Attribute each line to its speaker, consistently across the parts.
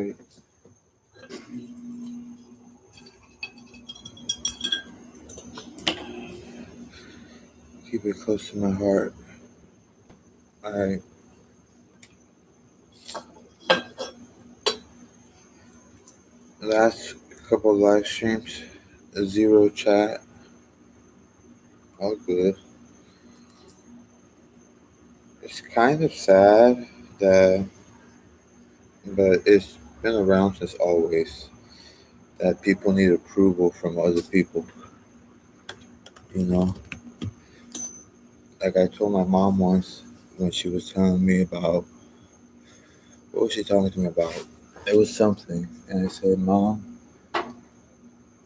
Speaker 1: Wait. Keep it close to my heart. Alright. Last couple live streams, zero chat, all good. It's kind of sad that, but it's been around since always, that people need approval from other people. You know, like I told my mom once when she was telling me about, what was she talking to me about? It was something, and I said, Mom, I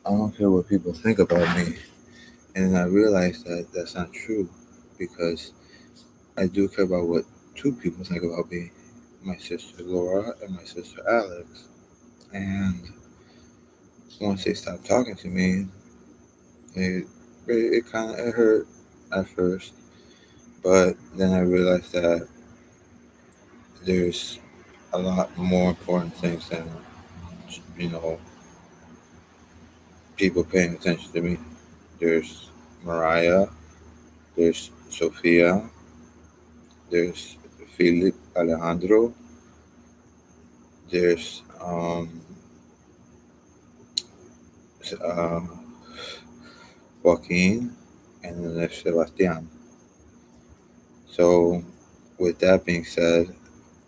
Speaker 1: don't care what people think about me. And I realized that that's not true, because I do care about what two people think about me, my sister Laura and my sister Alex. And once they stopped talking to me, it kind of it hurt at first, but then I realized that there's a lot more important things than, you know, people paying attention to me. There's Mariah, there's Sophia, there's Philip Alejandro, there's uh, Joaquin, and then there's Sebastian. So, with that being said,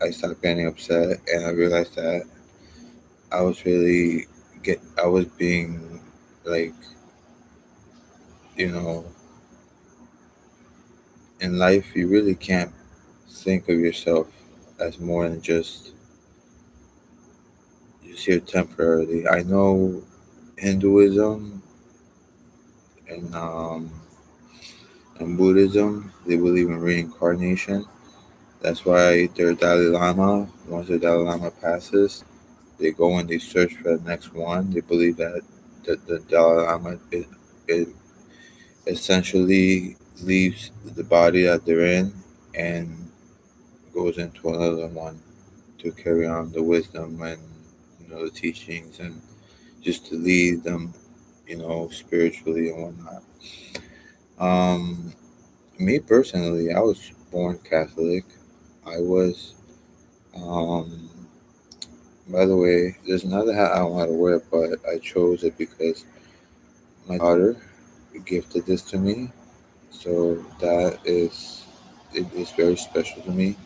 Speaker 1: I stopped getting upset, and I realized that I was really I was being like, you know, in life you really can't think of yourself as more than just here temporarily. I know Hinduism and Buddhism, they believe in reincarnation. That's why their Dalai Lama, once the Dalai Lama passes, they go and they search for the next one. They believe that the Dalai Lama it essentially leaves the body that they're in and goes into another one to carry on the wisdom and, the teachings, and just to lead them, spiritually and whatnot. Um, Me personally, I was born Catholic. I was. Um, by the way, there's another hat I don't know how to wear, but I chose it because my daughter gifted this to me. So it is very special to me.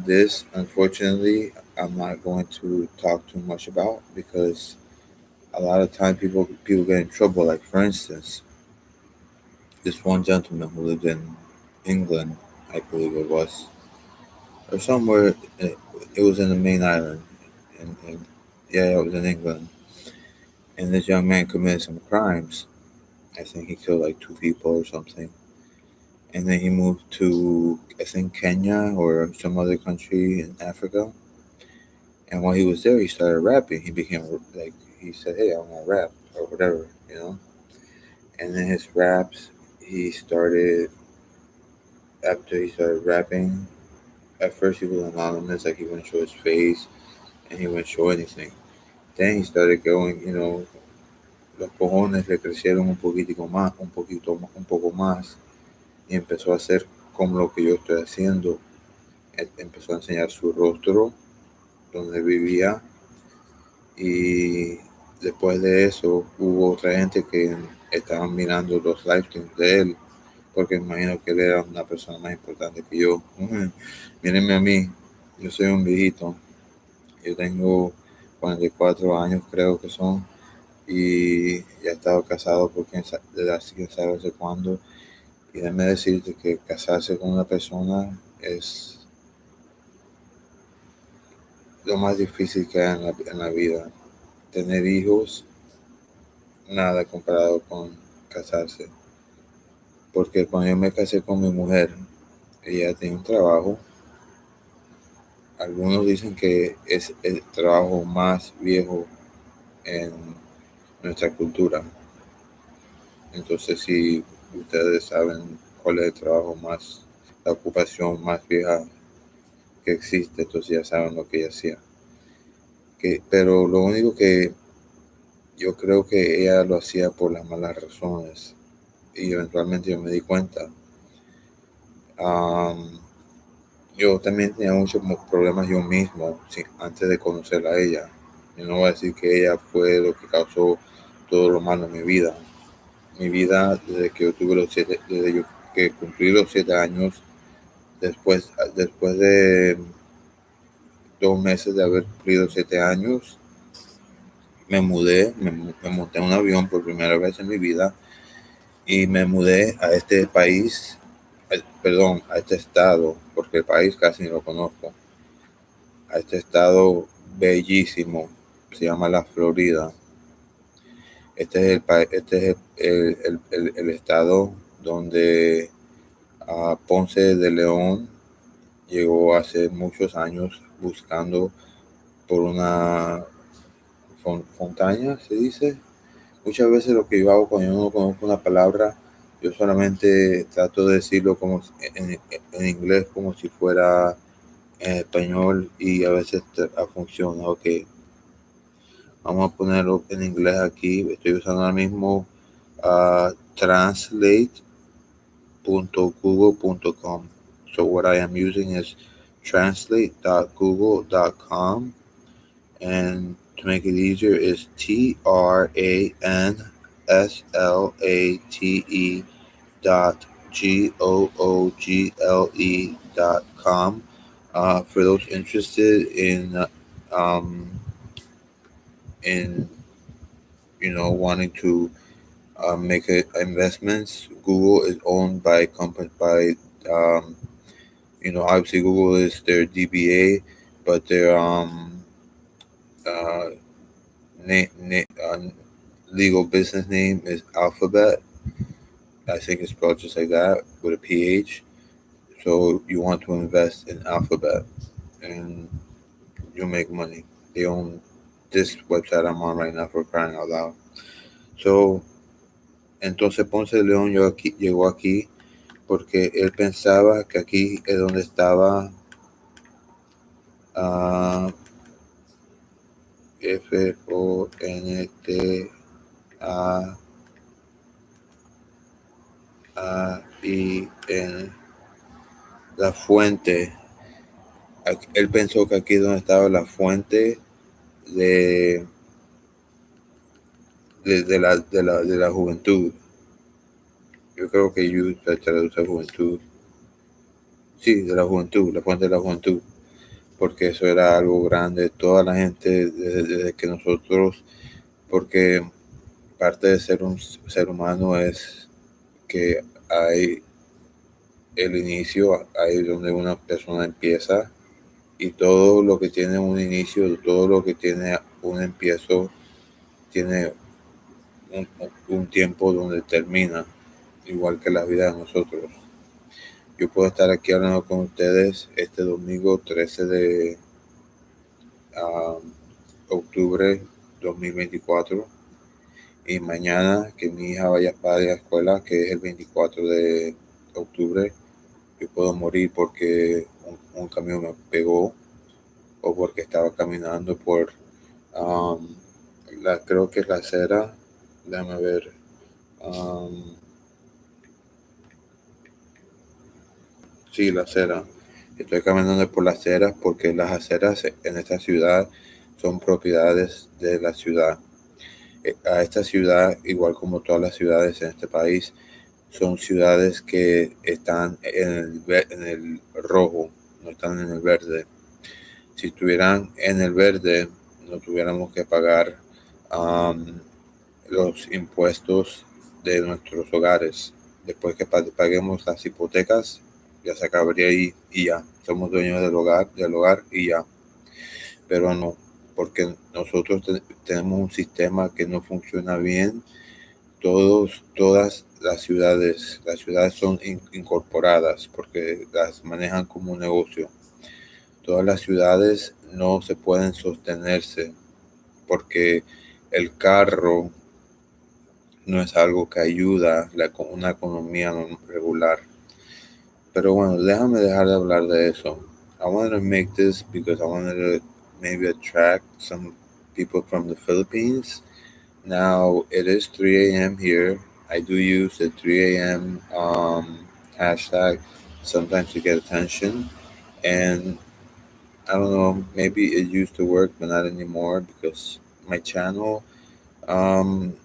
Speaker 1: This, unfortunately, I'm not going to talk too much about, because a lot of time people get in trouble. Like, for instance, this one gentleman who lived in England, I believe it was, or somewhere. It was in the main island, and yeah, it was in England. And this young man committed some crimes. I think he killed like two people or something. And then he moved to, I think, Kenya or some other country in Africa. And while he was there, he started rapping. He became like, he said, "Hey, I want to rap," or whatever. And then his raps, he started, after he started rapping, at first he was anonymous, like he wouldn't show his face and he wouldn't show anything. Then he started going, los cojones le crecieron un poco más, y empezó a hacer como lo que yo estoy haciendo. Empezó a enseñar su rostro, donde vivía, y después de eso hubo otra gente que estaban mirando los live streams de él, porque imagino que él era una persona más importante que yo. Mírenme a mí, yo soy un viejito, yo tengo 44 años creo que son, y ya he estado casado por quién sabe hace cuándo. Y déjame decirte que casarse con una persona es lo más difícil que hay en la vida. Tener hijos, nada comparado con casarse. Porque cuando yo me casé con mi mujer, ella tenía un trabajo. Algunos dicen que es el trabajo más viejo en nuestra cultura. Entonces, si ustedes saben cuál es el trabajo más, la ocupación más vieja que existe, entonces ya saben lo que ella hacía. pero lo único que yo creo que ella lo hacía por las malas razones y eventualmente yo me di cuenta. Um, yo también tenía muchos problemas yo mismo antes de conocerla a ella. Yo no voy a decir que ella fue lo que causó todo lo malo en mi vida. Mi vida desde que yo tuve desde que cumplí los 7 años, después de 2 meses de haber cumplido 7 años, me mudé, me monté en un avión por primera vez en mi vida y me mudé a este país, perdón, a este estado, porque el país casi ni lo conozco, a este estado bellísimo, se llama la Florida. Este es el estado donde Ponce de León llegó hace muchos años buscando por una montaña, se dice. Muchas veces lo que yo hago cuando yo no conozco una palabra, yo solamente trato de decirlo como en inglés como si fuera en español y a veces funciona. Ok, vamos a ponerlo en inglés aquí. Estoy usando ahora mismo translate.google.com. So what I am using is translate.google.com, and to make it easier is translate.google.com. For those interested in wanting to make investments, Google is owned by company um, obviously Google is their DBA, but their uh, legal business name is Alphabet. I think it's spelled just like that with a PH. So you want to invest in Alphabet and you'll make money. They own this website I'm on right now, for crying out loud. So, entonces Ponce de León llegó aquí porque él pensaba que aquí es donde estaba FONTAIN, la fuente. Él pensó que aquí es donde estaba la fuente de la juventud. Yo creo que youth se traduce a juventud. Sí, de la juventud, la fuente de la juventud. Porque eso era algo grande. Toda la gente, desde que nosotros, porque parte de ser un ser humano es que hay el inicio, ahí donde una persona empieza, y todo lo que tiene un inicio, todo lo que tiene un empiezo, tiene un tiempo donde termina, igual que la vida de nosotros. Yo puedo estar aquí hablando con ustedes este domingo 13 de octubre 2024, y mañana que mi hija vaya a la escuela, que es el 24 de octubre, yo puedo morir porque un camión me pegó o porque estaba caminando por creo que es la acera, déjame ver, sí, la acera. Estoy caminando por las aceras porque las aceras en esta ciudad son propiedades de la ciudad. A esta ciudad, igual como todas las ciudades en este país, son ciudades que están en el rojo, no están en el verde. Si estuvieran en el verde, no tuviéramos que pagar los impuestos de nuestros hogares. Después que paguemos las hipotecas, ya se acabaría ahí y ya. Somos dueños del hogar y ya. Pero no, porque nosotros tenemos un sistema que no funciona bien. Todas las ciudades son incorporadas porque las manejan como un negocio. Todas las ciudades no se pueden sostenerse porque el carro no es algo que ayuda a una economía regular. Pero bueno, déjame dejar de hablar de eso. I wanted to make this because I wanted to maybe attract some people from the Philippines. Now it is 3 a.m. here. I do use the 3 a.m. Hashtag sometimes to get attention, and I don't know, maybe it used to work, but not anymore because my channel, um,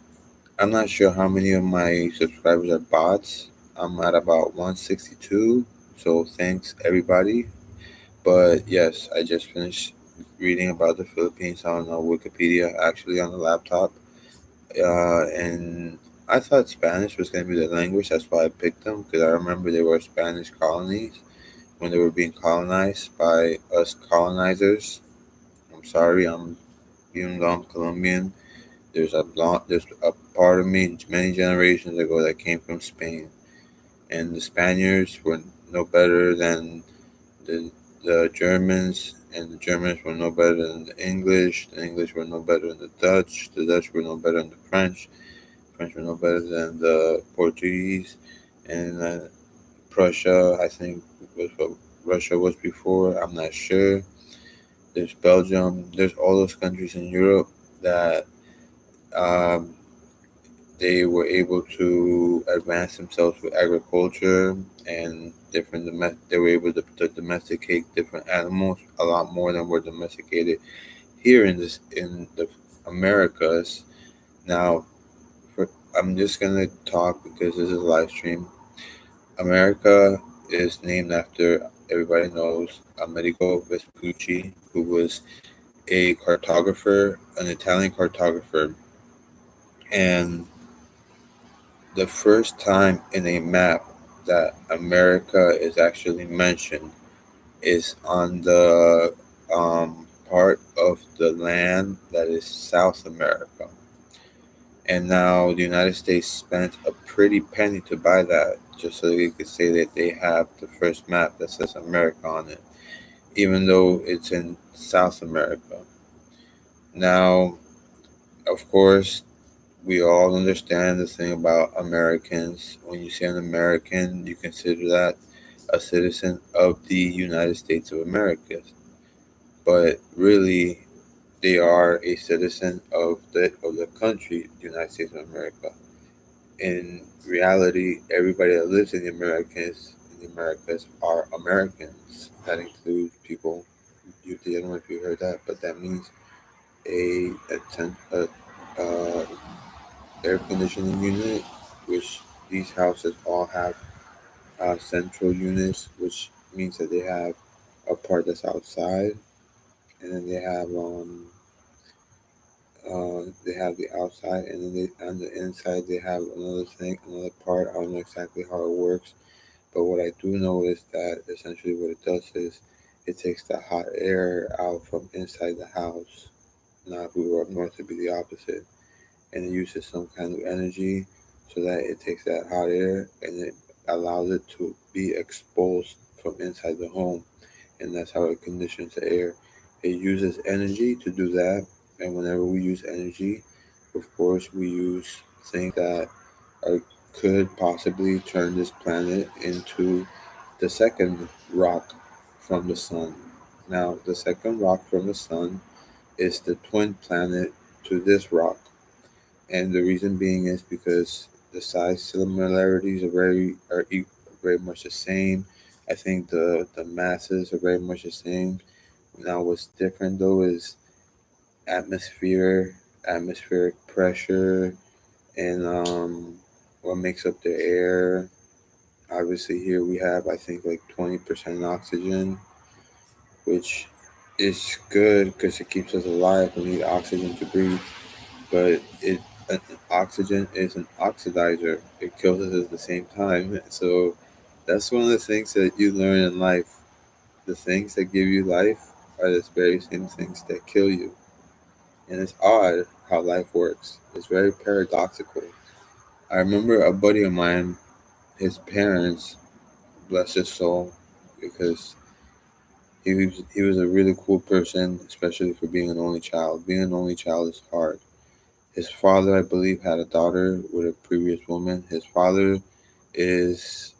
Speaker 1: I'm not sure how many of my subscribers are bots. I'm at about 162, so thanks everybody. But yes, I just finished reading about the Philippines on Wikipedia, actually on the laptop. And I thought Spanish was going to be the language. That's why I picked them because I remember they were Spanish colonies when they were being colonized by us colonizers. I'm sorry, even though I'm Colombian. There's a part of me many generations ago that came from Spain, and the Spaniards were no better than the the Germans, and the Germans were no better than the English. The English were no better than the Dutch. The Dutch were no better than the French. French were no better than the Portuguese, and Prussia. I think was what Russia was before. I'm not sure. There's Belgium. There's all those countries in Europe that um, they were able to advance themselves with agriculture and they were able to domesticate different animals a lot more than were domesticated here in the Americas. Now, for, I'm just gonna talk because this is a live stream. America is named after, everybody knows, Amerigo Vespucci, who was a cartographer, an Italian cartographer, and the first time in a map that America is actually mentioned is on the part of the land that is South America. And now the United States spent a pretty penny to buy that just so they could say that they have the first map that says America on it, even though it's in South America. Now, of course, we all understand the thing about Americans. When you say an American, you consider that a citizen of the United States of America. But really, they are a citizen of the country, the United States of America. In reality, everybody that lives in the Americas are Americans. That includes people. I don't know if you heard that, but that means a air conditioning unit, which these houses all have central units, which means that they have a part that's outside, and then they have the outside, and then on the inside they have another part. I don't know exactly how it works, but what I do know is that essentially what it does is it takes the hot air out from inside the house. Now, if we were up north, it'd be the opposite, and it uses some kind of energy so that it takes that hot air and it allows it to be exposed from inside the home, and that's how it conditions the air. It uses energy to do that, and whenever we use energy, of course, we use things that are, could possibly turn this planet into the second rock from the sun. Now, the second rock from the sun is the twin planet to this rock, and the reason being is because the size similarities very much the same. I think the masses are very much the same. Now, what's different though is atmosphere, atmospheric pressure, and what makes up the air. Obviously, here we have I think like 20% oxygen, which is good because it keeps us alive. We need oxygen to breathe, but uh, oxygen is an oxidizer. It kills us at the same time. So that's one of the things that you learn in life. The things that give you life are the very same things that kill you. And it's odd how life works. It's very paradoxical. I remember a buddy of mine, his parents, bless his soul, because he was a really cool person, especially for being an only child. Being an only child is hard. His father, I believe, had a daughter with a previous woman. His father is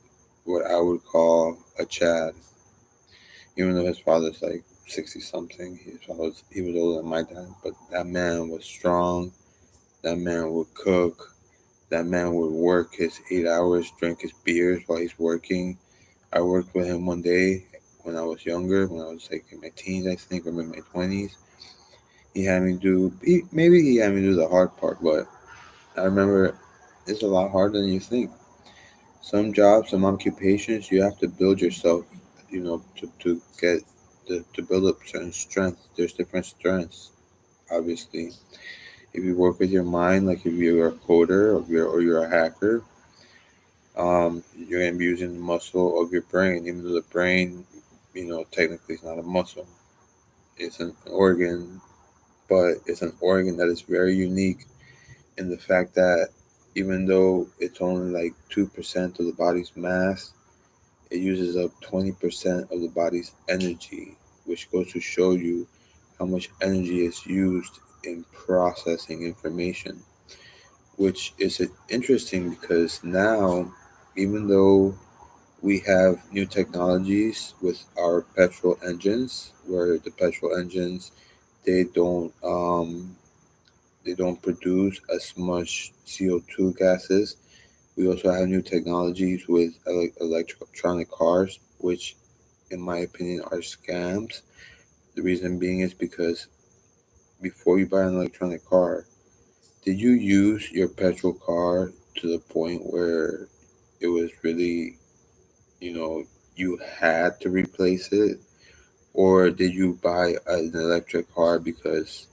Speaker 1: what I would call a Chad, even though his father's like 60 something. He was older than my dad, but that man was strong. That man would cook. That man would work his 8 hours, drink his beers while he's working. I worked with him one day when I was younger, when I was like in my teens, I think, or in my 20s. Maybe he had me do the hard part, but I remember it's a lot harder than you think. Some jobs, some occupations, you have to build yourself, to get to build up certain strength. There's different strengths, obviously. If you work with your mind, like if you're a coder or you're a hacker, you're gonna be using the muscle of your brain, even though the brain, technically is not a muscle. It's an organ, but it's an organ that is very unique in the fact that even though it's only like 2% of the body's mass, it uses up 20% of the body's energy, which goes to show you how much energy is used in processing information. Which is interesting because now, even though we have new technologies with our petrol engines, where the petrol engines they don't um, they don't produce as much CO2 gases. We also have new technologies with electronic cars, which, in my opinion, are scams. The reason being is because before you buy an electronic car, did you use your petrol car to the point where it was really, you know, you had to replace it? Or did you buy an electric car because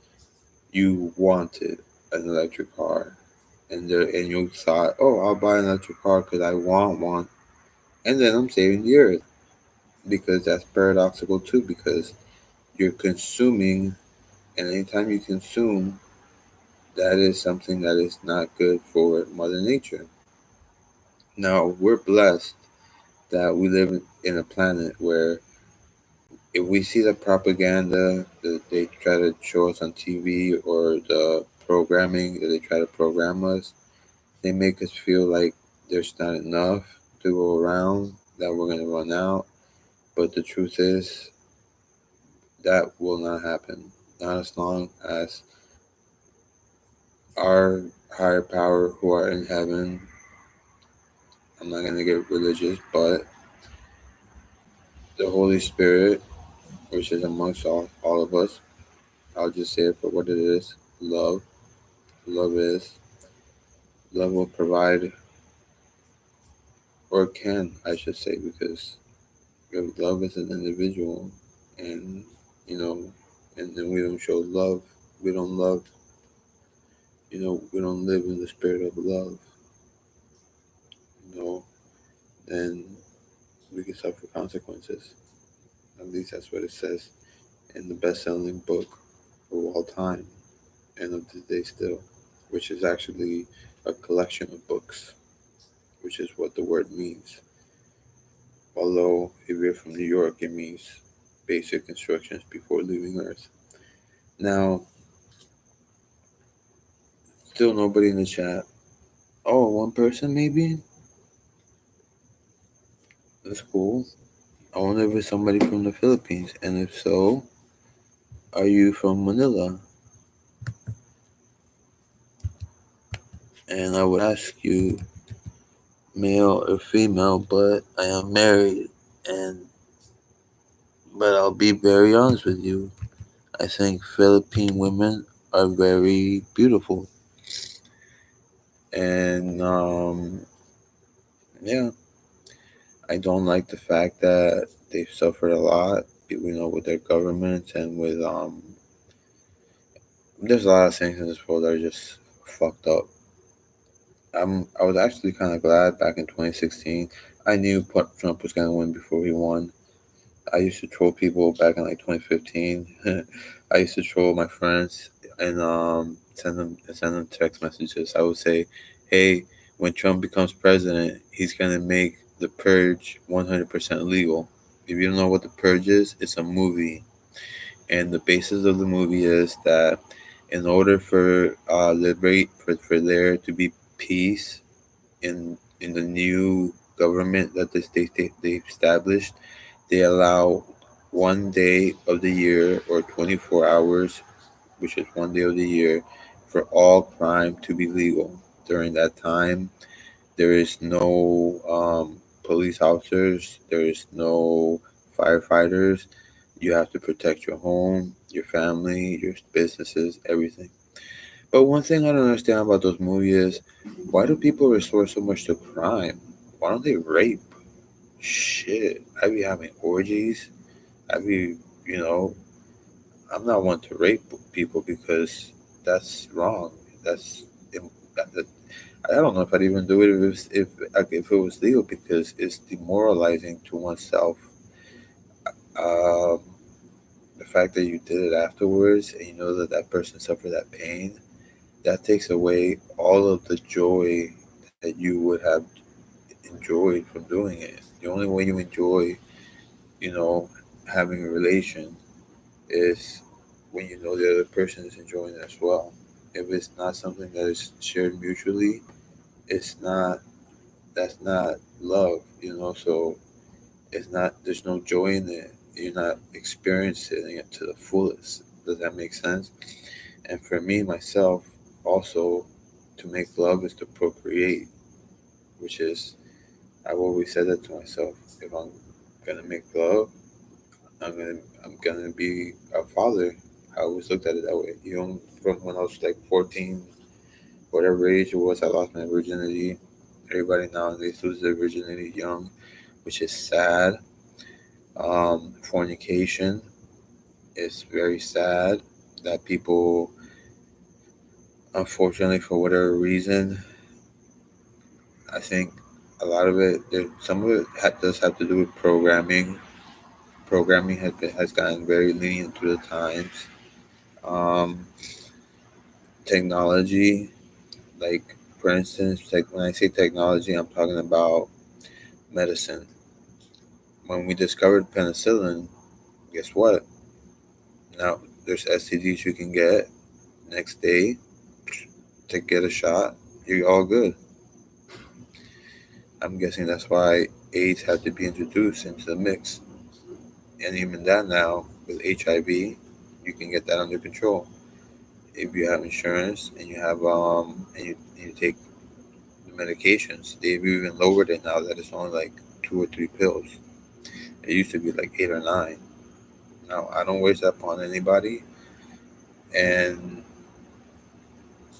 Speaker 1: you wanted an electric car? And you thought, oh, I'll buy an electric car because I want one, and then I'm saving the earth, because that's paradoxical too, because you're consuming, and anytime you consume, that is something that is not good for Mother Nature. Now, we're blessed that we live in a planet where if we see the propaganda that they try to show us on TV, or the programming that they try to program us, they make us feel like there's not enough to go around, that we're going to run out. But the truth is, that will not happen. Not as long as our higher power who are in heaven, I'm not going to get religious, but the Holy Spirit, which is amongst all of us, I'll just say it for what it is: love. Love is. Love will provide, or can, I should say, because love is an individual, and, you know, and then we don't show love. We don't love, we don't live in the spirit of love, you know, then we can suffer consequences. At least that's what it says in the best-selling book of all time and of the day still, which is actually a collection of books, which is what the word means. Although, if you're from New York, it means basic instructions before leaving Earth. Now, still nobody in the chat. Oh, one person maybe? That's cool. I wonder if it's somebody from the Philippines. And if so, are you from Manila? And I would ask you, male or female, but I am married. And but I'll be very honest with you. I think Philippine women are very beautiful. And yeah, I don't like the fact that they've suffered a lot, with their governments and with there's a lot of things in this world that are just fucked up. I was actually kind of glad back in 2016. I knew Trump was gonna win before he won. I used to troll people back in like 2015. I used to troll my friends and send them text messages. I would say, "Hey, when Trump becomes president, he's gonna make the purge 100% legal." If you don't know what the purge is, it's a movie, and the basis of the movie is that in order for for there to be peace in the new government that they've established, they allow one day of the year or 24 hours, which is one day of the year, for all crime to be legal. During that time, there is no police officers, there is no firefighters. You have to protect your home, your family, your businesses, everything. But one thing I don't understand about those movies is why do people resort so much to crime? Why don't they rape? Shit, I be having orgies. I be, you know, I'm not one to rape people because that's wrong. That's that, I don't know if I'd even do it if it was legal because it's demoralizing to oneself. Um, the fact that you did it afterwards and you know that that person suffered that pain, that takes away all of the joy that you would have enjoyed from doing it. The only way you enjoy, you know, having a relation is when you know the other person is enjoying it as well. If it's not something that is shared mutually, it's not that's not love, you know. So it's not there's no joy in it. You're not experiencing it to the fullest. Does that make sense? And for me myself, also, to make love is to procreate, which is I've always said that to myself. If I'm gonna make love, I'm gonna be a father. I always looked at it that way. You know, from when I was like 14, whatever age it was, I lost my virginity. Everybody nowadays loses their virginity young, which is sad. Fornication is very sad that people, unfortunately, for whatever reason, I think a lot of it, some of it does have to do with programming. Programming has gotten very lenient through the times. Um, Technology, like for instance, like when I say technology, I'm talking about medicine. When we discovered penicillin, guess what? Now there's STDs you can get next day to get a shot. You're all good. I'm guessing that's why AIDS had to be introduced into the mix. And even that now with HIV, you can get that under control if you have insurance and you take the medications. They've even lowered it now that it's only like 2 or 3 pills. It used to be like 8 or 9. Now I don't wish that upon anybody, and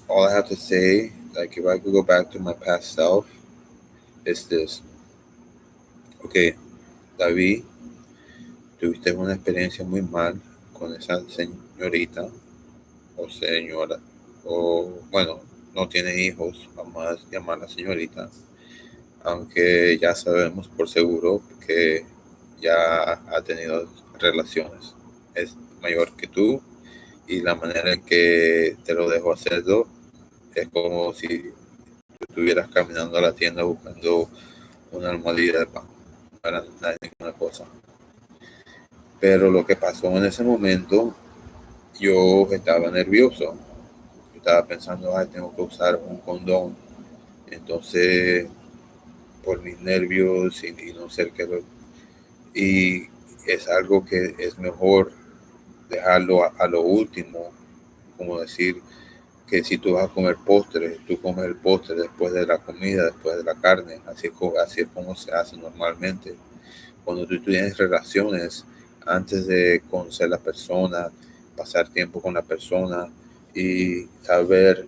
Speaker 1: all I have to say, like if I could go back to my past self, is this. Okay, David, tuviste una experiencia muy mal con esa señorita o señora, o bueno, no tiene hijos, vamos a llamarla señorita, aunque ya sabemos por seguro que ya ha tenido relaciones. Es mayor que tú y la manera en que te lo dejó hacerlo es como si tú estuvieras caminando a la tienda buscando una almohadilla de pan. No era nada, ninguna cosa. Pero lo que pasó en ese momento, yo estaba nervioso. Yo estaba pensando, ay, tengo que usar un condón. Entonces, por mis nervios y no ser que lo... Y es algo que es mejor dejarlo a lo último, como decir que si tú vas a comer postre, tú comes el postre después de la comida, después de la carne, así es como se hace normalmente. Cuando tú tienes relaciones, antes de conocer a la persona, pasar tiempo con la persona y saber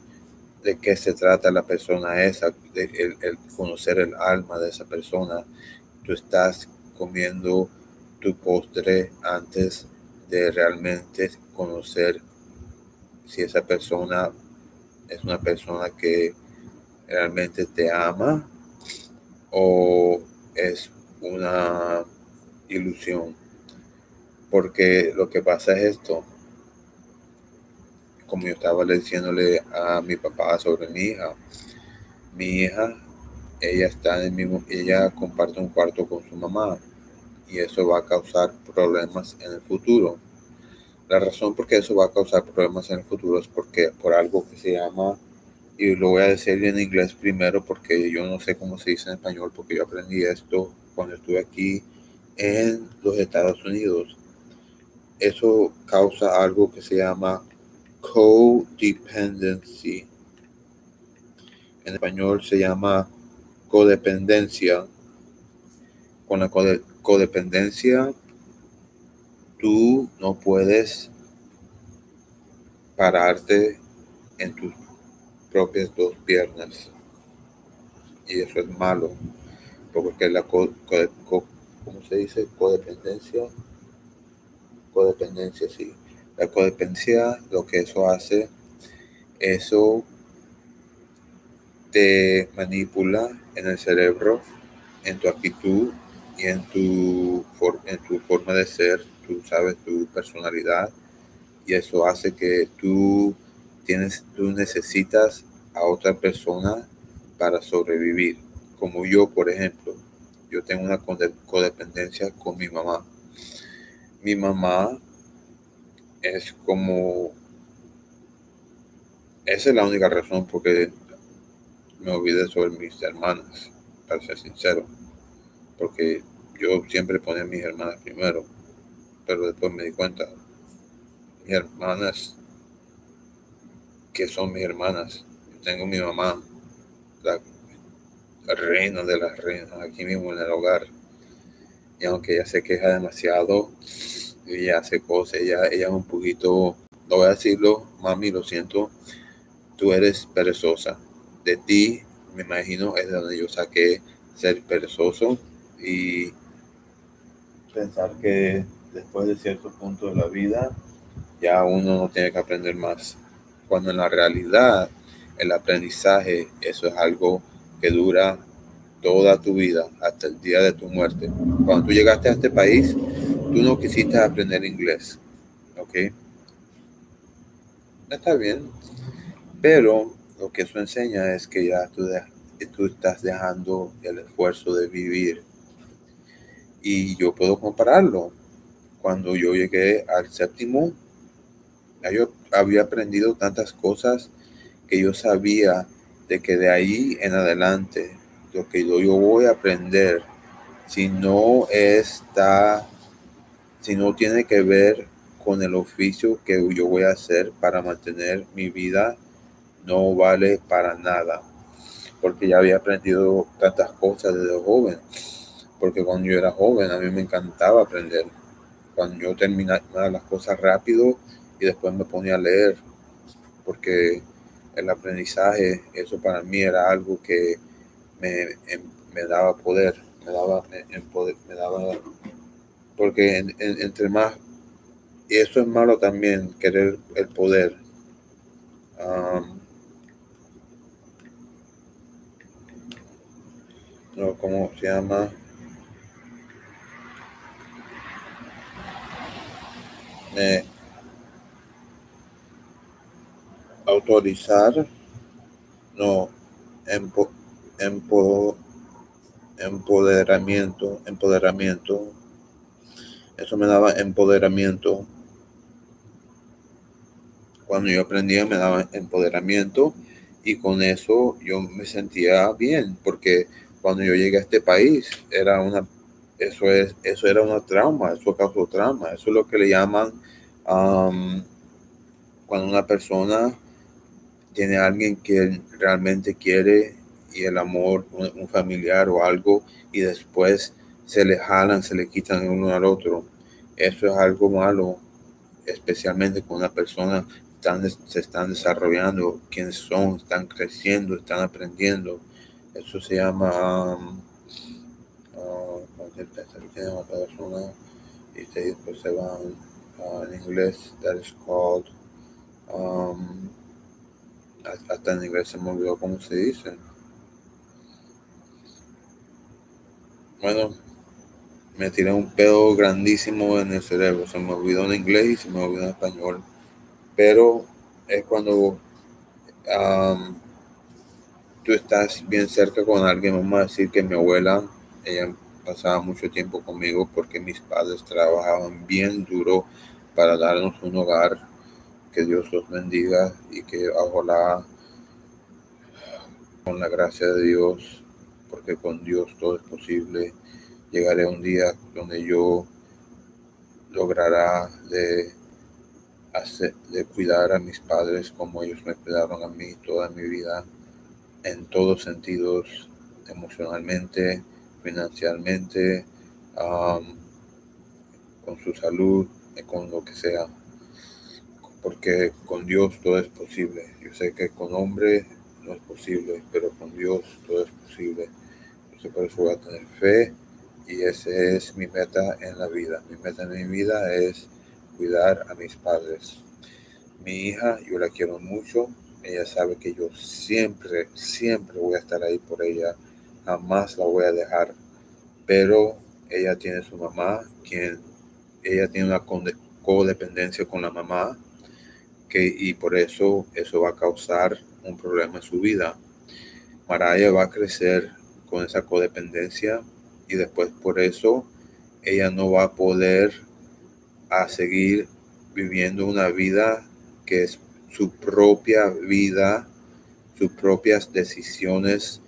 Speaker 1: de qué se trata la persona esa, el conocer el alma de esa persona, tú estás comiendo tu postre antes de realmente conocer si esa persona es una persona que realmente te ama o es una ilusión. Porque lo que pasa es esto, como yo estaba diciéndole a mi papá sobre mi hija, ella está en el mismo, ella comparte un cuarto con su mamá y eso va a causar problemas en el futuro. La razón por qué eso va a causar problemas en el futuro es porque por algo que se llama, y lo voy a decir en inglés primero porque yo no sé cómo se dice en español porque yo aprendí esto cuando estuve aquí en los Estados Unidos. eso causa algo que se llama codependency. En español se llama codependencia. Con la codependencia, tú no puedes pararte en tus propias dos piernas. Y eso es malo, porque ¿cómo se dice? Codependencia, sí. La codependencia, lo que eso hace, eso te manipula en el cerebro, en tu actitud y en tu forma de ser, tú sabes, tu personalidad, y eso hace que tú necesitas a otra persona para sobrevivir. Como yo, por ejemplo, yo tengo una codependencia con mi mamá. Mi mamá es como, esa es la única razón porque me olvidé sobre mis hermanas, para ser sincero, porque yo siempre ponía a mis hermanas primero, pero después me di cuenta, mis hermanas, ¿qué son mis hermanas? Yo tengo mi mamá, la reina de las reinas, aquí mismo en el hogar, y aunque ella se queja demasiado, ella hace cosas, ella es un poquito, no voy a decirlo, mami, lo siento, tú eres perezosa. De ti, me imagino, es de donde yo saqué ser perezoso y pensar que después de cierto punto de la vida ya uno no tiene que aprender más. Cuando en la realidad el aprendizaje, eso es algo que dura toda tu vida, hasta el día de tu muerte. Cuando tú llegaste a este país, tú no quisiste aprender inglés, ¿ok? Está bien, pero lo que eso enseña es que ya tú estás dejando el esfuerzo de vivir. Y yo puedo compararlo. Cuando yo llegué al séptimo, ya yo había aprendido tantas cosas que yo sabía de que de ahí en adelante lo que yo voy a aprender, si no está, si no tiene que ver con el oficio que yo voy a hacer para mantener mi vida, no vale para nada, porque ya había aprendido tantas cosas desde joven, porque cuando yo era joven a mí me encantaba aprender, cuando yo terminaba las cosas rápido y después me ponía a leer, porque el aprendizaje, eso para mí era algo que me daba poder, me daba, porque entre más, y eso es malo también, querer el poder. Um, no, ¿cómo se llama? Eh, autorizar, no, empo, empo, empoderamiento, eso me daba empoderamiento. Cuando yo aprendía me daba empoderamiento y con eso yo me sentía bien, porque cuando yo llegué a este país eso era una trauma, eso causó trauma, eso es lo que le llaman cuando una persona tiene a alguien que realmente quiere y el amor, un familiar o algo, y después se le jalan, se le quitan uno al otro. Eso es algo malo, especialmente con una persona se están desarrollando, quienes son, están creciendo, están aprendiendo. Eso se llama cualquier persona y después se van en inglés, that is called um, hasta en inglés se me olvidó cómo se dice. Bueno, me tiré un pedo grandísimo en el cerebro, se me olvidó en inglés y se me olvidó en español, pero es cuando tú estás bien cerca con alguien. Vamos a decir que mi abuela, ella pasaba mucho tiempo conmigo porque mis padres trabajaban bien duro para darnos un hogar, que Dios los bendiga y que ojalá con la gracia de Dios, porque con Dios todo es posible, llegaré a un día donde yo logrará de cuidar a mis padres como ellos me cuidaron a mí toda mi vida, en todos sentidos, emocionalmente, financieramente, um, con su salud, con lo que sea, porque con Dios todo es posible. Yo sé que con hombre no es posible, pero con Dios todo es posible. Entonces por eso voy a tener fe, y ese es mi meta en la vida. Mi meta en mi vida es cuidar a mis padres. Mi hija, yo la quiero mucho. Ella sabe que yo siempre, siempre voy a estar ahí por ella. Jamás la voy a dejar. Pero ella tiene su mamá, ella tiene una codependencia con la mamá, y por eso va a causar un problema en su vida. Mariah va a crecer con esa codependencia, y después por eso ella no va a poder seguir viviendo una vida que es su propia vida, sus propias decisiones,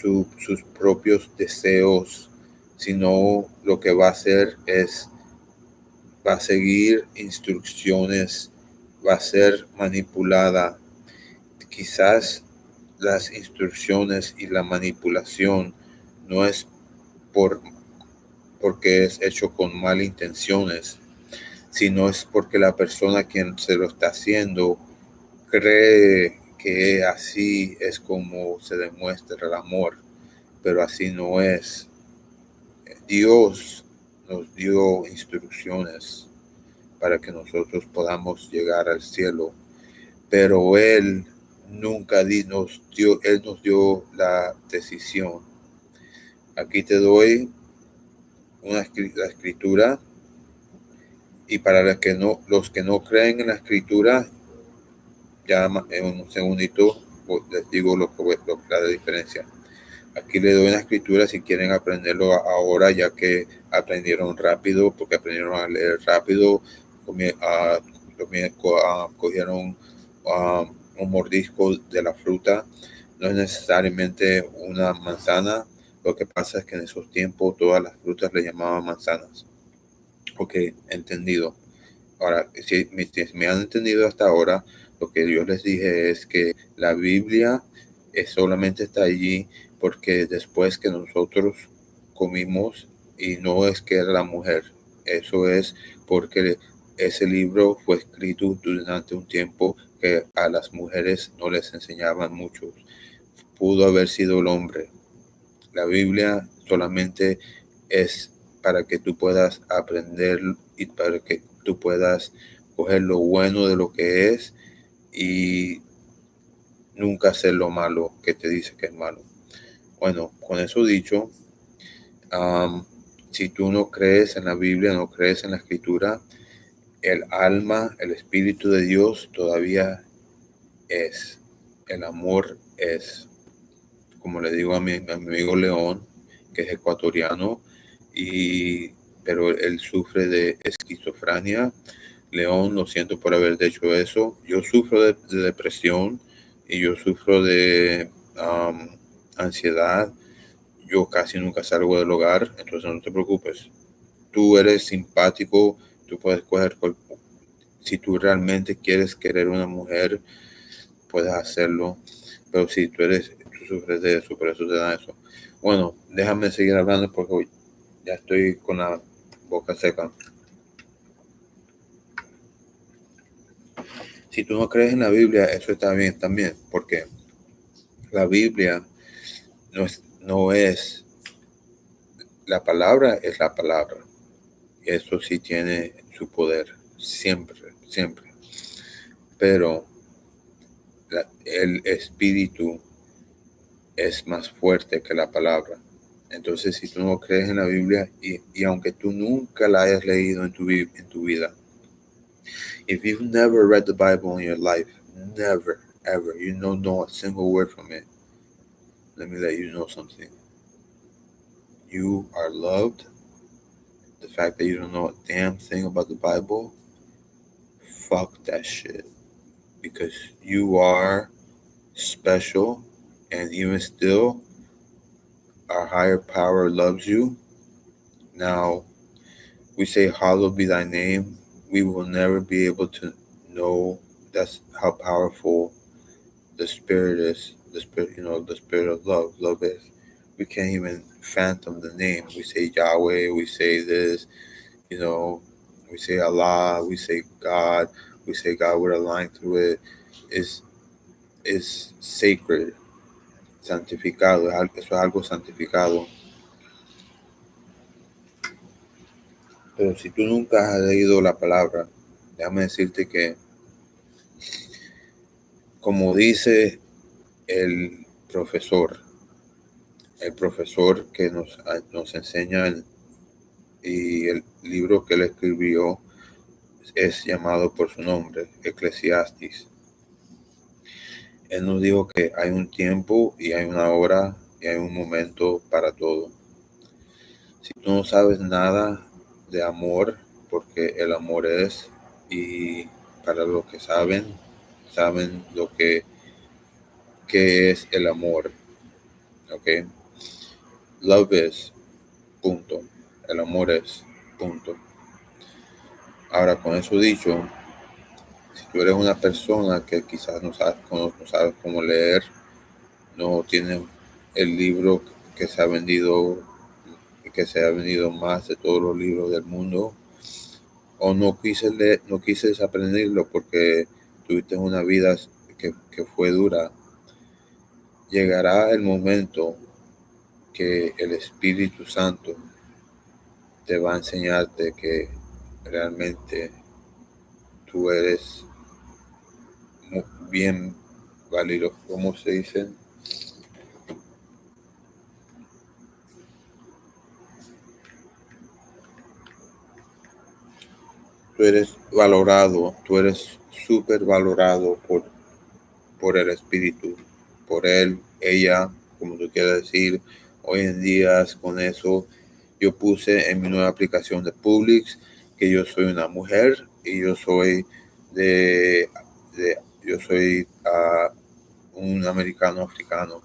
Speaker 1: sus propios deseos, sino lo que va a hacer va a seguir instrucciones, va a ser manipulada. Quizás las instrucciones y la manipulación no es porque es hecho con malas intenciones, sino es porque la persona quien se lo está haciendo cree que así es como se demuestra el amor, pero así no es. Dios nos dio instrucciones para que nosotros podamos llegar al cielo, pero Él nunca Él nos dio la decisión. Aquí te doy la escritura, y para los que no creen en la escritura, ya en un segundito les digo la diferencia. Aquí les doy una escritura si quieren aprenderlo ahora, ya que aprendieron rápido, porque aprendieron a leer rápido, cogieron un mordisco de la fruta. No es necesariamente una manzana. Lo que pasa es que en esos tiempos todas las frutas le llamaban manzanas. Ok, entendido. Ahora, si me han entendido hasta ahora, lo que yo les dije es que la Biblia solamente está allí porque después que nosotros comimos, y no es que era la mujer, eso es porque ese libro fue escrito durante un tiempo que a las mujeres no les enseñaban mucho. Pudo haber sido el hombre. La Biblia solamente es para que tú puedas aprender y para que tú puedas coger lo bueno de lo que es y nunca hacer lo malo que te dice que es malo. Bueno, con eso dicho, si tú no crees en la Biblia, no crees en la escritura, el alma, el Espíritu de Dios todavía es. El amor es. Como le digo a mi amigo León, que es ecuatoriano, pero él sufre de esquizofrenia. León, lo siento por haber hecho eso. Yo sufro de depresión, y yo sufro de ansiedad. Yo casi nunca salgo del hogar, entonces no te preocupes. Tú eres simpático, tú puedes coger, si tú realmente quieres querer una mujer, puedes hacerlo, pero si tú sufres de eso, por eso te da eso. Bueno, déjame seguir hablando porque ya estoy con la boca seca. Si tú no crees en la Biblia, eso está bien también, porque la Biblia no es la palabra, es la palabra. Y eso sí tiene su poder, siempre, siempre. Pero el espíritu es más fuerte que la palabra. Entonces, si tú no crees en la Biblia, y aunque tú nunca la hayas leído en tu vida, if you've never read the Bible in your life, never, ever, you don't know a single word from it, let me let you know something. You are loved. The fact that you don't know a damn thing about the Bible, fuck that shit. Because you are special, and even still, our higher power loves you. Now, we say, "Hallowed be thy name," we will never be able to know that's how powerful the spirit is. The spirit, the spirit of love. Love is. We can't even phantom the name. We say Yahweh. We say this. You know, we say Allah. We say God. We say God with a line through it. Es sacred, santificado. Eso es algo santificado. Pero si tú nunca has leído la palabra, déjame decirte que, como dice el profesor, que nos enseña y el libro que él escribió es llamado por su nombre, Eclesiastes. Él nos dijo que hay un tiempo y hay una hora y hay un momento para todo. Si tú no sabes nada de amor, porque el amor es, y para los que saben lo que es el amor, ¿ok? Love is, punto. El amor es, punto. Ahora, con eso dicho, si tú eres una persona que quizás no sabes cómo leer, no tienes el libro que se ha vendido más de todos los libros del mundo, o no quise aprenderlo porque tuviste una vida que fue dura, llegará el momento que el Espíritu Santo te va a enseñarte que realmente tú eres bien válido, ¿cómo se dice? Tú eres valorado, tú eres súper valorado por el Espíritu, por él, ella, como tú quieras decir. Hoy en día con eso yo puse en mi nueva aplicación de Publix que yo soy una mujer y yo soy un americano africano.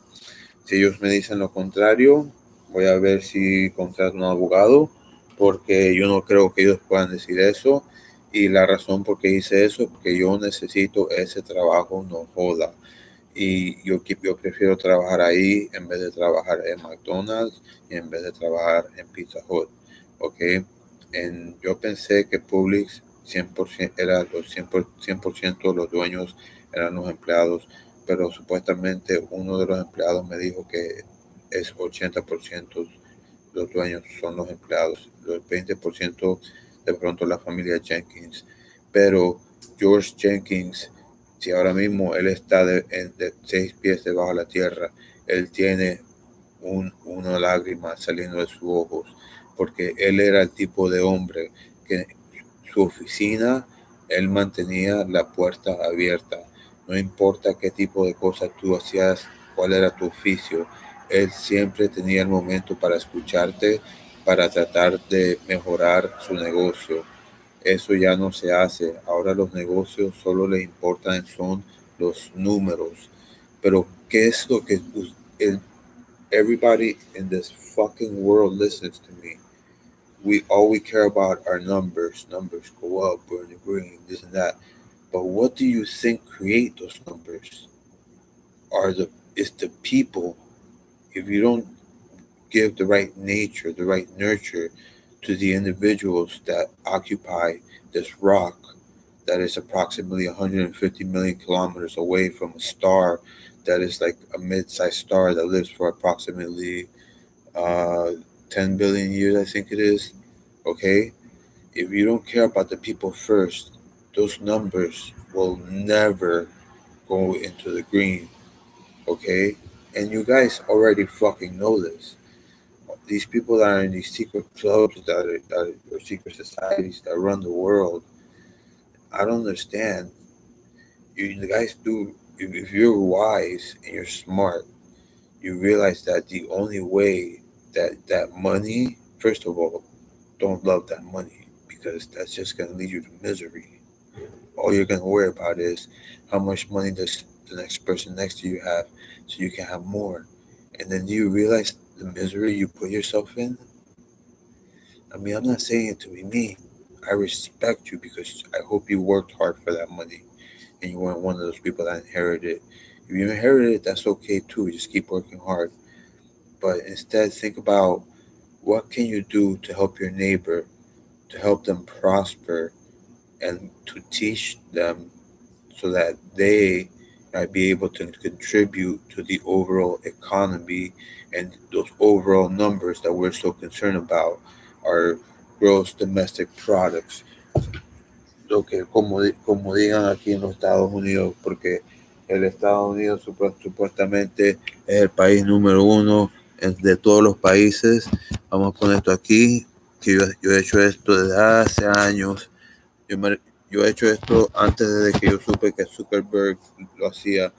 Speaker 1: Si ellos me dicen lo contrario, voy a ver si contrato un abogado, porque yo no creo que ellos puedan decir eso. Y la razón por qué hice eso es porque yo necesito ese trabajo, no joda. Y yo prefiero trabajar ahí en vez de trabajar en McDonald's y en vez de trabajar en Pizza Hut. ¿Ok? Yo pensé que Publix 100% era los 100% los dueños eran los empleados, pero supuestamente uno de los empleados me dijo que es 80% los dueños son los empleados, los 20% de pronto la familia Jenkins. Pero George Jenkins, si ahora mismo él está de 6 pies debajo de la tierra, él tiene una lágrima saliendo de sus ojos, porque él era el tipo de hombre que su oficina, él mantenía la puerta abierta. No importa qué tipo de cosas tú hacías, cuál era tu oficio, él siempre tenía el momento para escucharte, para tratar de mejorar su negocio. Eso ya no se hace. Ahora los negocios solo les importan son los números. Pero ¿qué es lo que everybody in this fucking world listens to me? We care about are numbers. Numbers go up, we're in the green, this and that. But what do you think create those numbers? It's the people. If you don't give the right nature, the right nurture to the individuals that occupy this rock that is approximately 150 million kilometers away from a star that is like a mid-sized star that lives for approximately uh, 10 billion years, I think it is. Okay? If you don't care about the people first, those numbers will never go into the green. Okay? And you guys already fucking know this. These people that are in these secret clubs or secret societies that run the world, I don't understand. You guys do. If you're wise and you're smart, you realize that the only way that money, first of all, don't love that money, because that's just going to lead you to misery. All you're going to worry about is how much money does the next person next to you have, so you can have more. And then do you realize the misery you put yourself in? I mean, I'm not saying it to be mean. I respect you because I hope you worked hard for that money and you weren't one of those people that inherited it. If you inherited it, that's okay too. Just keep working hard. But instead, think about what can you do to help your neighbor, to help them prosper, and to teach them so that they might be able to contribute to the overall economy and those overall numbers that we're so concerned about, our gross domestic products. Lo que, como digan aquí en los Estados Unidos, porque el Estados Unidos supuestamente es el país número uno de todos los países. Vamos a poner esto aquí, que yo he hecho esto desde hace años. Yo, yo he hecho esto antes de que yo supe que Zuckerberg lo hacía.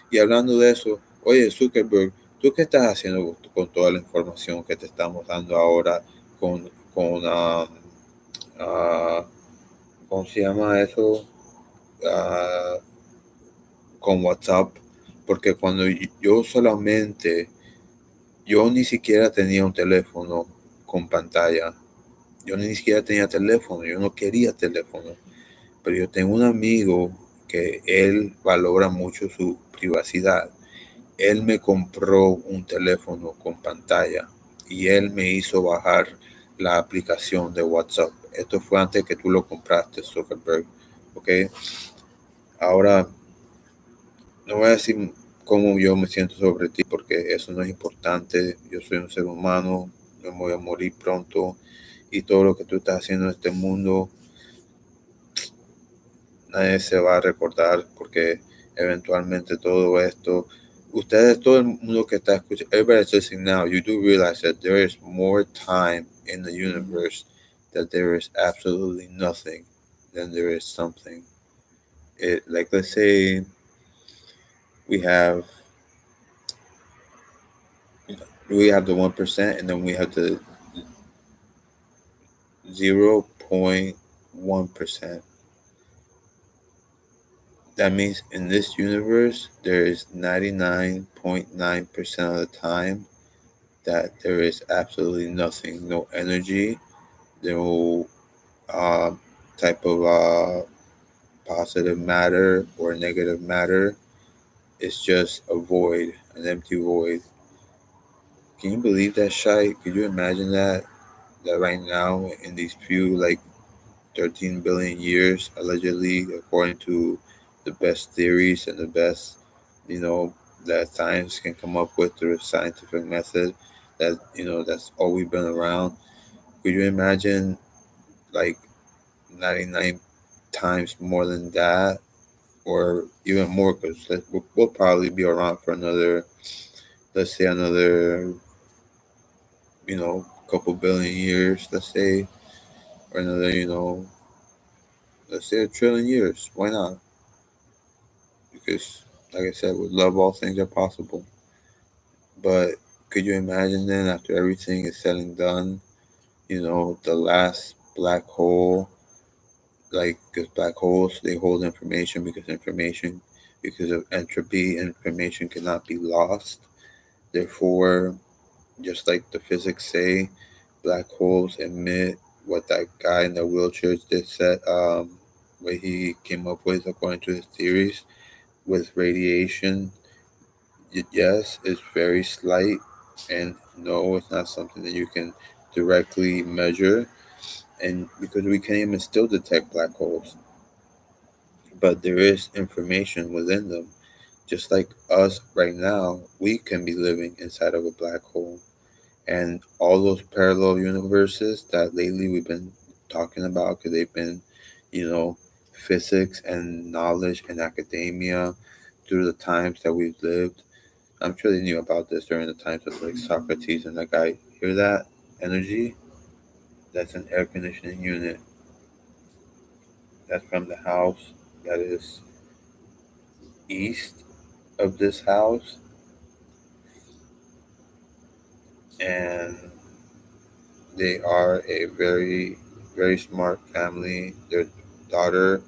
Speaker 1: Y hablando de eso, oye Zuckerberg, ¿tú qué estás haciendo con toda la información que te estamos dando ahora con ¿cómo se llama eso? Ah, con WhatsApp. Porque cuando yo solamente, yo ni siquiera tenía un teléfono con pantalla. Yo ni siquiera tenía teléfono, yo no quería teléfono. Pero yo tengo un amigo que él valora mucho su privacidad. Él me compró un teléfono con pantalla y él me hizo bajar la aplicación de WhatsApp. Esto fue antes que tú lo compraste, Zuckerberg. ¿Ok? Ahora, no voy a decir cómo yo me siento sobre ti porque eso no es importante. Yo soy un ser humano, me voy a morir pronto y todo lo que tú estás haciendo en este mundo nadie se va a recordar porque eventualmente todo esto, ustedes, todo el mundo que está escuchando, everybody's listening now, you do realize that there is more time in the universe, that there is absolutely nothing, than there is something. It, like, let's say we have we have the 1%, and then we have the 0.1%. That means in this universe, there is 99.9% of the time that there is absolutely nothing, no energy, no uh, type of positive matter or negative matter. It's just a void, an empty void. Can you believe that, Shai? Could you imagine that? That right now, in these few, like 13 billion years, allegedly, according to the best theories and the best, you know, that science can come up with through a scientific method, that, that's always been around. Could you imagine like 99 times more than that, or even more? Because we'll probably be around for another, let's say, another, couple billion years, let's say, or another, let's say a trillion years. Why not? Because, like I said, with love, all things are possible. But could you imagine then, after everything is said and done, the last black hole, like, because black holes, they hold information because of entropy, information cannot be lost. Therefore, just like the physics say, black holes emit what that guy in the wheelchair did said, what he came up with according to his theories with radiation. Yes, it's very slight, and no, it's not something that you can directly measure, and because we can't even still detect black holes, but there is information within them. Just like us right now, we can be living inside of a black hole. And all those parallel universes that lately we've been talking about, because they've been, you know, physics and knowledge and academia through the times that we've lived. I'm sure they knew about this during the times of like Socrates and that guy. Hear that energy? That's an air conditioning unit. That's from the house that is east of this house, and they are a very, very smart family. Their daughter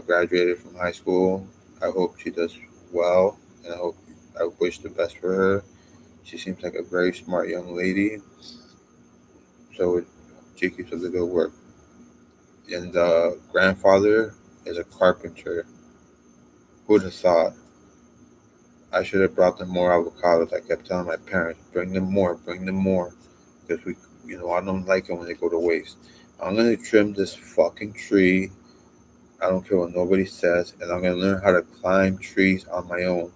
Speaker 1: graduated from high school. I hope she does well, and I wish the best for her. She seems like a very smart young lady. So She keeps up the good work. And the grandfather is a carpenter. Who'd have thought? I should have brought them more avocados. I kept telling my parents, bring them more, because I don't like it when they go to waste. I'm gonna trim this fucking tree. I don't care what nobody says, and I'm gonna learn how to climb trees on my own.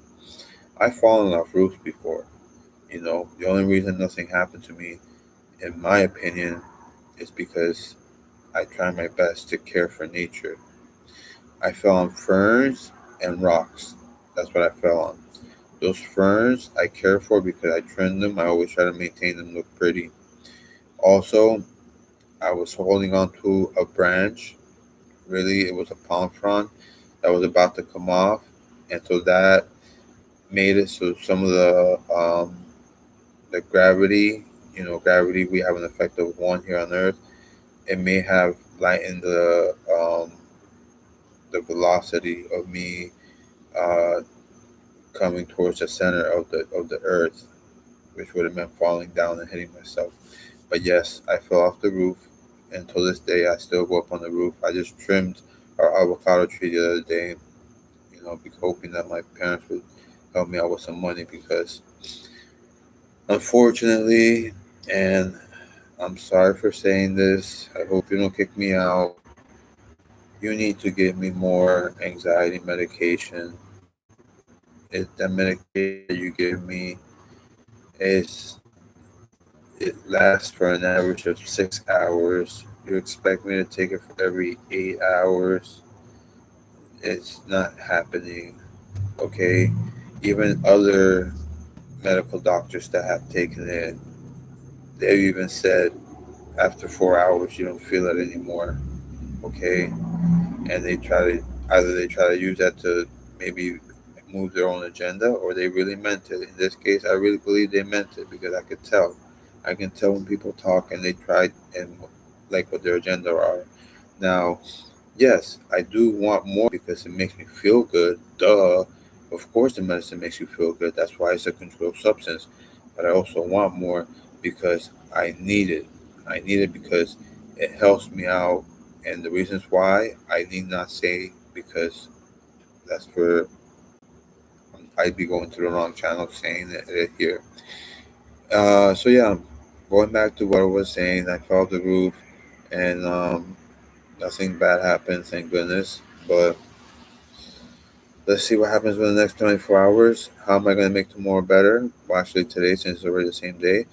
Speaker 1: I've fallen off roofs before. The only reason nothing happened to me, in my opinion, is because I try my best to care for nature. I fell on ferns and rocks. That's what I fell on. Those ferns I care for because I trim them. I always try to maintain them look pretty. Also, I was holding on to a branch. Really, it was a palm frond that was about to come off, and so that made it so some of the gravity, gravity, we have an effect of one here on Earth. It may have lightened the velocity of me uh, coming towards the center of the Earth, which would have meant falling down and hitting myself. But yes, I fell off the roof, and to this day, I still go up on the roof. I just trimmed our avocado tree the other day, hoping that my parents would help me out with some money because, unfortunately, and I'm sorry for saying this, I hope you don't kick me out. You need to give me more anxiety medication. The medication that you give me is it lasts for an average of 6 hours. You expect me to take it for every 8 hours. It's not happening. Okay? Even other medical doctors that have taken it, they've even said after 4 hours you don't feel it anymore. Okay? And they try to use that to maybe move their own agenda, or they really meant it. In this case, I really believe they meant it because I could tell. I can tell when people talk and they try and like what their agenda are. Now, yes, I do want more because it makes me feel good. Duh. Of course, the medicine makes you feel good. That's why it's a controlled substance. But I also want more because I need it. I need it because it helps me out. And the reasons why I need not say because that's for I'd be going to the wrong channel saying it here. So yeah, going back to what I was saying, I fell off the roof and nothing bad happened, thank goodness. But let's see what happens in the next 24 hours. How am I going to make tomorrow better? Well, actually, today, since it's already the same day,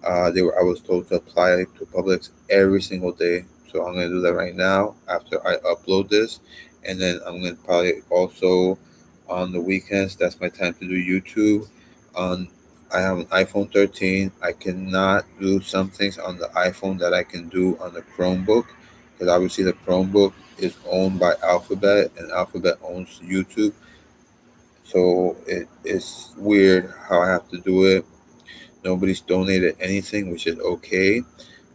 Speaker 1: I was told to apply to Publix every single day. So I'm going to do that right now after I upload this. And then I'm going to probably also on the weekends, that's my time to do YouTube. On I have an iPhone 13. I cannot do some things on the iPhone that I can do on the Chromebook because obviously the Chromebook is owned by Alphabet and Alphabet owns YouTube. So it's weird how I have to do it. Nobody's donated anything, which is okay.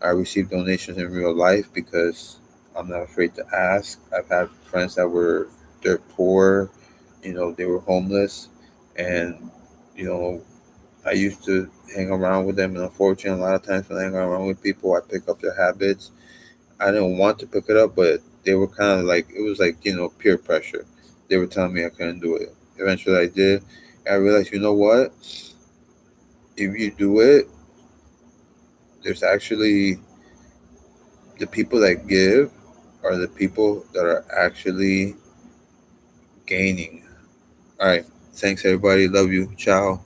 Speaker 1: I receive donations in real life because I'm not afraid to ask. I've had friends that were dirt poor, they were homeless, and you know I used to hang around with them. And unfortunately, a lot of times when I hang around with people, I pick up their habits. I didn't want to pick it up, but they were kind of like it was like peer pressure. They were telling me I couldn't do it. Eventually, I did. And I realized, you know what? If you do it, there's actually the people that give are the people that are actually gaining. All right. Thanks, everybody. Love you. Ciao.